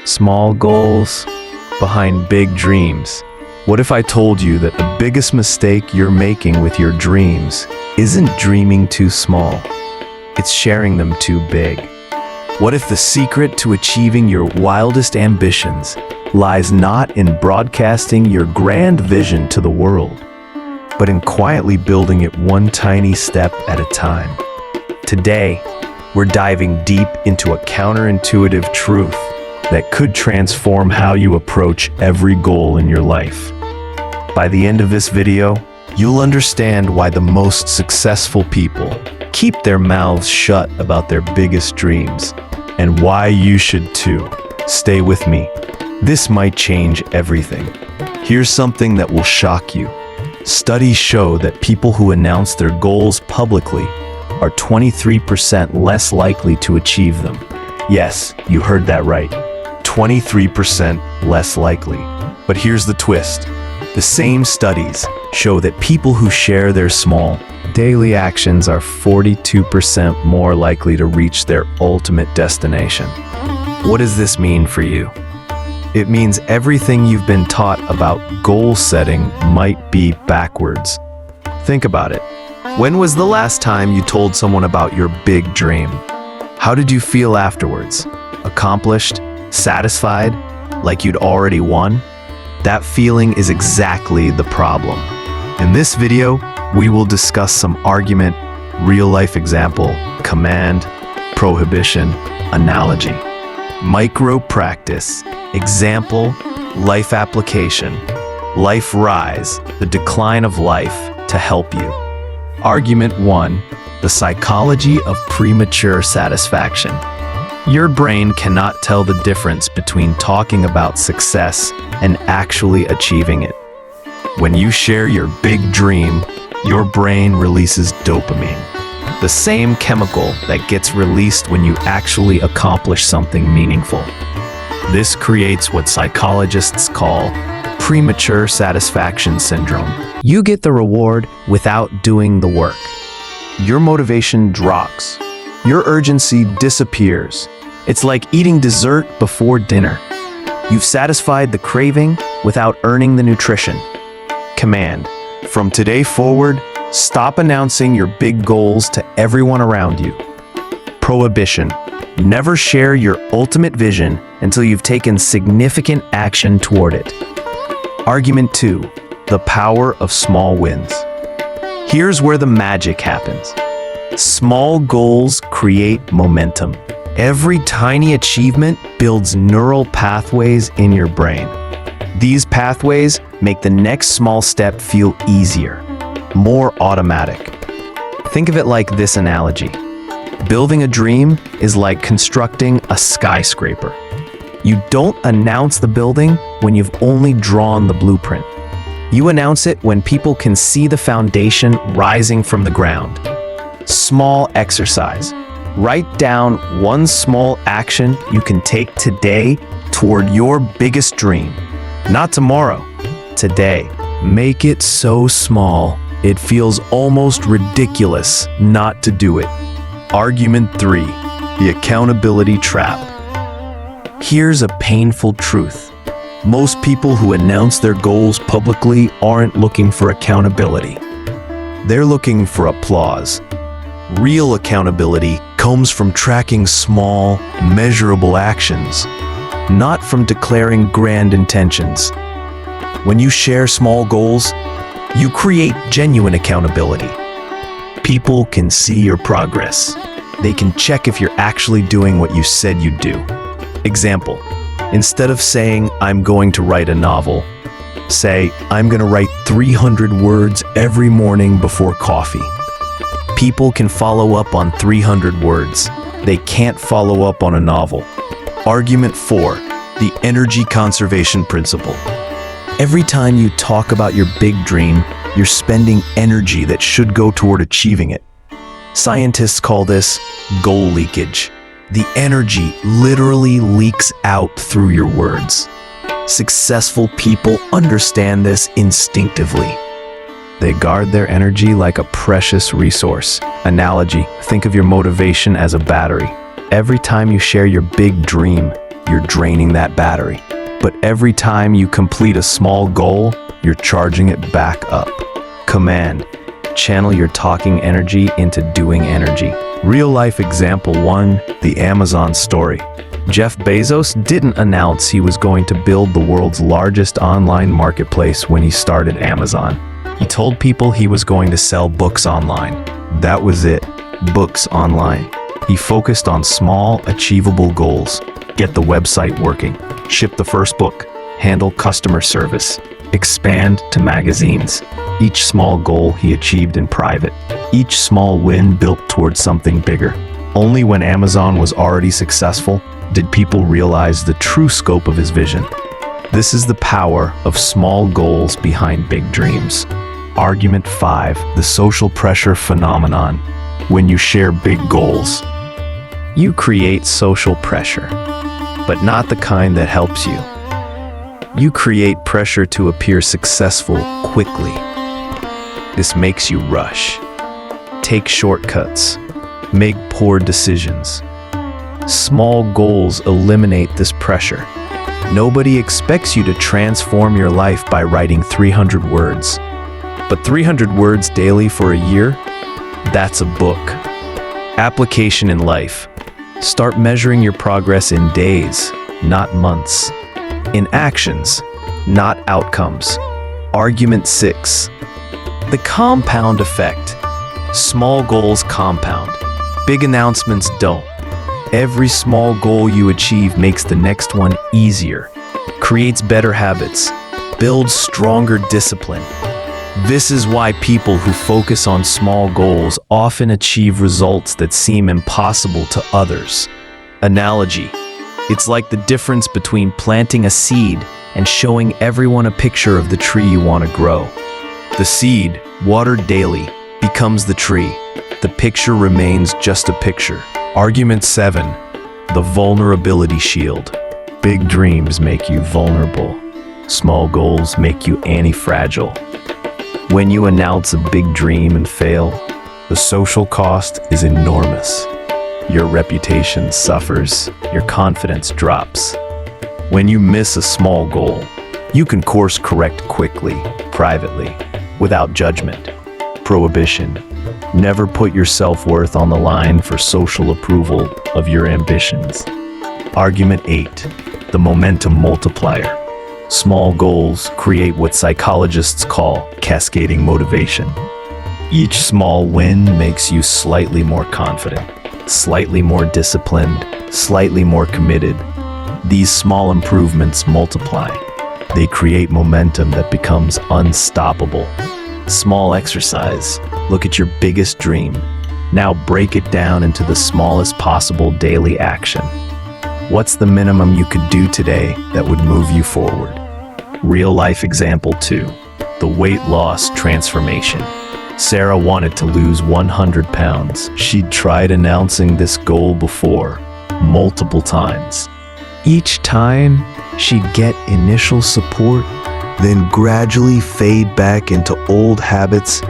Small goals behind big dreams. What if I told you that the biggest mistake you're making with your dreams isn't dreaming too small? It's sharing them too big. What if the secret to achieving your wildest ambitions lies not in broadcasting your grand vision to the world, but in quietly building it one tiny step at a time? Today, we're diving deep into a counterintuitive truth that could transform how you approach every goal in your life. By the end of this video, you'll understand why the most successful people keep their mouths shut about their biggest dreams, and why you should too. Stay with me. This might change everything. Here's something that will shock you. Studies show that people who announce their goals publicly are 23% less likely to achieve them. Yes, you heard that right. 23% less likely. But here's the twist. The same studies show that people who share their small, daily actions are 42% more likely to reach their ultimate destination. What does this mean for you? It means everything you've been taught about goal setting might be backwards. Think about it. When was the last time you told someone about your big dream? How did you feel afterwards? Accomplished? Satisfied? Like you'd already won? That feeling is exactly the problem. In this video, we will discuss some argument, real-life example, command, prohibition, analogy, micro practice, example, life application, life rise, the decline of life to help you. Argument 1, the psychology of premature satisfaction. Your brain cannot tell the difference between talking about success and actually achieving it. When you share your big dream, your brain releases dopamine, the same chemical that gets released when you actually accomplish something meaningful. This creates what psychologists call premature satisfaction syndrome. You get the reward without doing the work. Your motivation drops. Your urgency disappears. It's like eating dessert before dinner. You've satisfied the craving without earning the nutrition. Command: from today forward, stop announcing your big goals to everyone around you. Prohibition: never share your ultimate vision until you've taken significant action toward it. Argument 2, the power of small wins. Here's where the magic happens. Small goals create momentum. Every tiny achievement builds neural pathways in your brain. These pathways make the next small step feel easier, more automatic. Think of it like this analogy. Building a dream is like constructing a skyscraper. You don't announce the building when you've only drawn the blueprint. You announce it when people can see the foundation rising from the ground. Small exercise. Write down one small action you can take today toward your biggest dream. Not tomorrow, today. Make it so small, it feels almost ridiculous not to do it. Argument 3, the accountability trap. Here's a painful truth. Most people who announce their goals publicly aren't looking for accountability. They're looking for applause. Real accountability comes from tracking small, measurable actions, not from declaring grand intentions. When you share small goals, you create genuine accountability. People can see your progress. They can check if you're actually doing what you said you'd do. Example: instead of saying, "I'm going to write a novel," say, "I'm going to write 300 words every morning before coffee." People can follow up on 300 words. They can't follow up on a novel. Argument 4, the energy conservation principle. Every time you talk about your big dream, you're spending energy that should go toward achieving it. Scientists call this goal leakage. The energy literally leaks out through your words. Successful people understand this instinctively. They guard their energy like a precious resource. Analogy: think of your motivation as a battery. Every time you share your big dream, you're draining that battery. But every time you complete a small goal, you're charging it back up. Command: channel your talking energy into doing energy. Real-life example 1, the Amazon story. Jeff Bezos didn't announce he was going to build the world's largest online marketplace when he started Amazon. He told people he was going to sell books online. That was it, books online. He focused on small, achievable goals. Get the website working, ship the first book, handle customer service, expand to magazines. Each small goal he achieved in private. Each small win built towards something bigger. Only when Amazon was already successful did people realize the true scope of his vision. This is the power of small goals behind big dreams. Argument 5, the social pressure phenomenon. When you share big goals, you create social pressure, but not the kind that helps you. You create pressure to appear successful quickly. This makes you rush, take shortcuts, make poor decisions. Small goals eliminate this pressure. Nobody expects you to transform your life by writing 300 words. But 300 words daily for a year? That's a book. Application in life. Start measuring your progress in days, not months. In actions, not outcomes. Argument 6. The compound effect. Small goals compound. Big announcements don't. Every small goal you achieve makes the next one easier, creates better habits, builds stronger discipline. This is why people who focus on small goals often achieve results that seem impossible to others. Analogy: it's like the difference between planting a seed and showing everyone a picture of the tree you want to grow. The seed, watered daily, becomes the tree. The picture remains just a picture. Argument 7, the vulnerability shield. Big dreams make you vulnerable. Small goals make you anti-fragile. When you announce a big dream and fail, the social cost is enormous. Your reputation suffers, your confidence drops. When you miss a small goal, you can course correct quickly, privately, without judgment. Prohibition: never put your self-worth on the line for social approval of your ambitions. Argument 8, the momentum multiplier. Small goals create what psychologists call cascading motivation. Each small win makes you slightly more confident, slightly more disciplined, slightly more committed. These small improvements multiply. They create momentum that becomes unstoppable. Small exercise. Look at your biggest dream. Now break it down into the smallest possible daily action. What's the minimum you could do today that would move you forward? Real life example 2, the weight loss transformation. Sarah wanted to lose 100 pounds. She'd tried announcing this goal before, multiple times. Each time, she'd get initial support, then gradually fade back into old habits.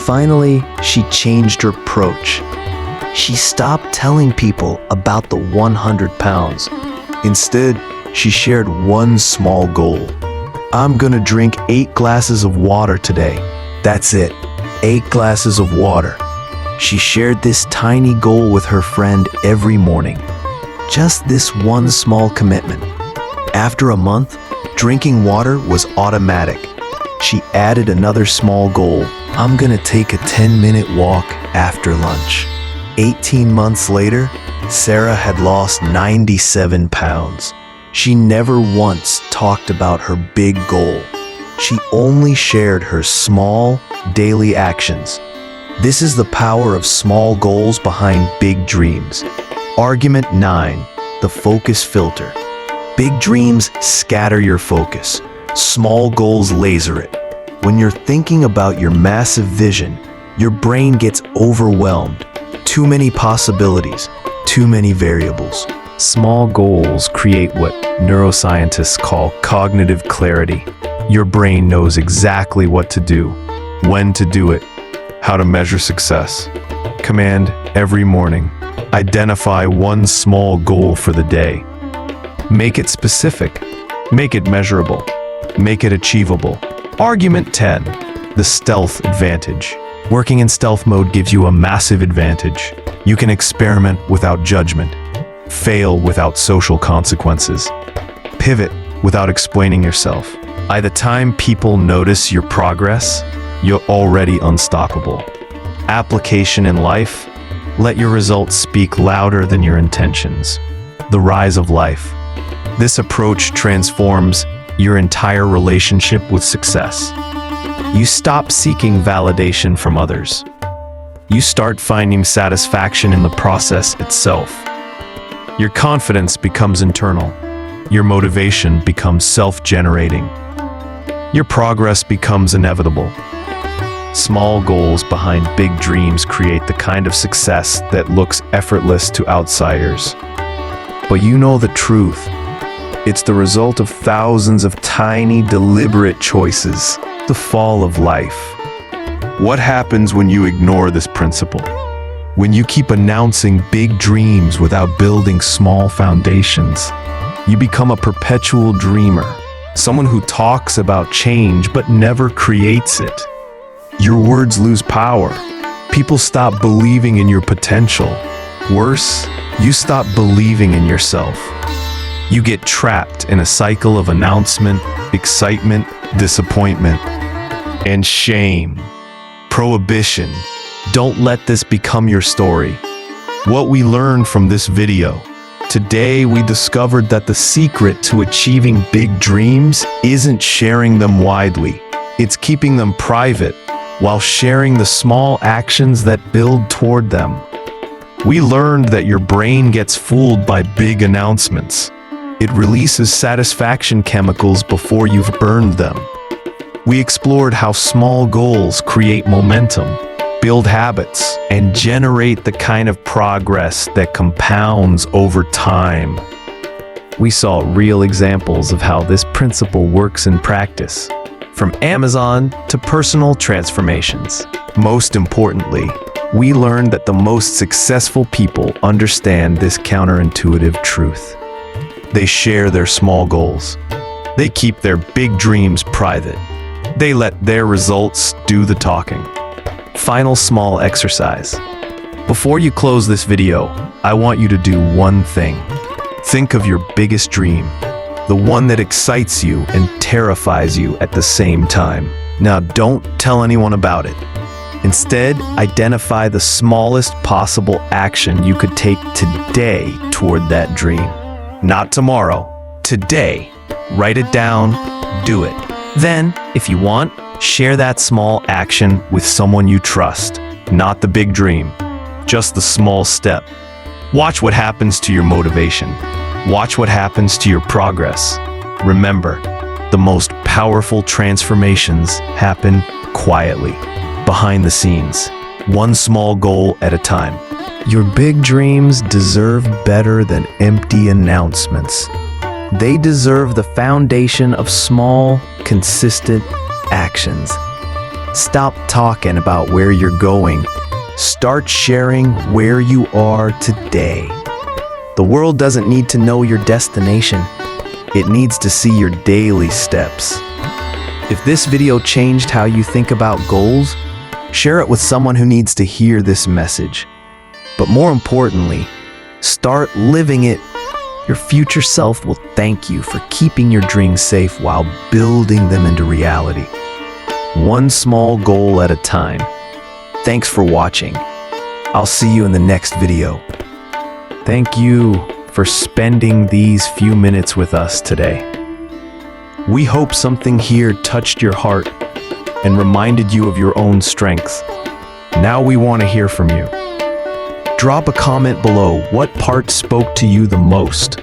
Finally, she changed her approach. She stopped telling people about the 100 pounds. Instead, she shared one small goal. I'm gonna drink 8 glasses of water today. That's it, 8 glasses of water. She shared this tiny goal with her friend every morning. Just this one small commitment. After a month, drinking water was automatic. She added another small goal. I'm gonna take a 10-minute walk after lunch. 18 months later, Sarah had lost 97 pounds. She never once talked about her big goal. She only shared her small, daily actions. This is the power of small goals behind big dreams. Argument 9, the focus filter. Big dreams scatter your focus. Small goals laser it. When you're thinking about your massive vision, your brain gets overwhelmed. Too many possibilities, too many variables. Small goals create what neuroscientists call cognitive clarity. Your brain knows exactly what to do, when to do it, how to measure success. Command every morning. Identify one small goal for the day. Make it specific. Make it measurable. Make it achievable. Argument 10. The stealth advantage. Working in stealth mode gives you a massive advantage. You can experiment without judgment, fail without social consequences, pivot without explaining yourself. By the time people notice your progress, you're already unstoppable. Application in life: let your results speak louder than your intentions. The rise of life. This approach transforms your entire relationship with success. You stop seeking validation from others. You start finding satisfaction in the process itself. Your confidence becomes internal. Your motivation becomes self-generating. Your progress becomes inevitable. Small goals behind big dreams create the kind of success that looks effortless to outsiders. But you know the truth. It's the result of thousands of tiny, deliberate choices. The fall of life. What happens when you ignore this principle? When you keep announcing big dreams without building small foundations? You become a perpetual dreamer, someone who talks about change but never creates it. Your words lose power. People stop believing in your potential. Worse, you stop believing in yourself. You get trapped in a cycle of announcement, excitement, disappointment, and shame. Prohibition. Don't let this become your story. What we learned from this video. Today we discovered that the secret to achieving big dreams isn't sharing them widely. It's keeping them private while sharing the small actions that build toward them. We learned that your brain gets fooled by big announcements. It releases satisfaction chemicals before you've burned them. We explored how small goals create momentum, build habits, and generate the kind of progress that compounds over time. We saw real examples of how this principle works in practice, from Amazon to personal transformations. Most importantly, we learned that the most successful people understand this counterintuitive truth. They share their small goals. They keep their big dreams private. They let their results do the talking. Final small exercise. Before you close this video, I want you to do one thing. Think of your biggest dream, the one that excites you and terrifies you at the same time. Now, don't tell anyone about it. Instead, identify the smallest possible action you could take today toward that dream. Not tomorrow, today. Write it down, do it. Then, if you want, share that small action with someone you trust. Not the big dream, just the small step. Watch what happens to your motivation. Watch what happens to your progress. Remember, the most powerful transformations happen quietly, behind the scenes, one small goal at a time. Your big dreams deserve better than empty announcements. They deserve the foundation of small, consistent actions. Stop talking about where you're going. Start sharing where you are today. The world doesn't need to know your destination. It needs to see your daily steps. If this video changed how you think about goals, share it with someone who needs to hear this message. But more importantly, start living it. Your future self will thank you for keeping your dreams safe while building them into reality. One small goal at a time. Thanks for watching. I'll see you in the next video. Thank you for spending these few minutes with us today. We hope something here touched your heart and reminded you of your own strengths. Now we want to hear from you. Drop a comment below. What part spoke to you the most?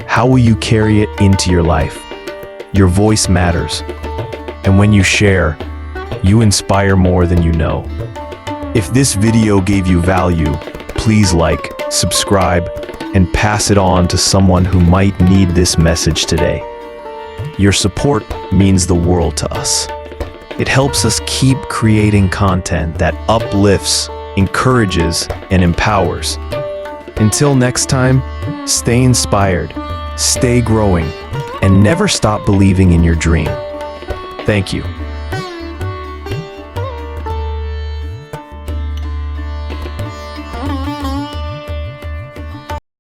How will you carry it into your life? Your voice matters. And when you share, you inspire more than you know. If this video gave you value, please like, subscribe, and pass it on to someone who might need this message today. Your support means the world to us. It helps us keep creating content that uplifts, encourages, and empowers. Until next time, stay inspired, stay growing, and never stop believing in your dream. Thank you.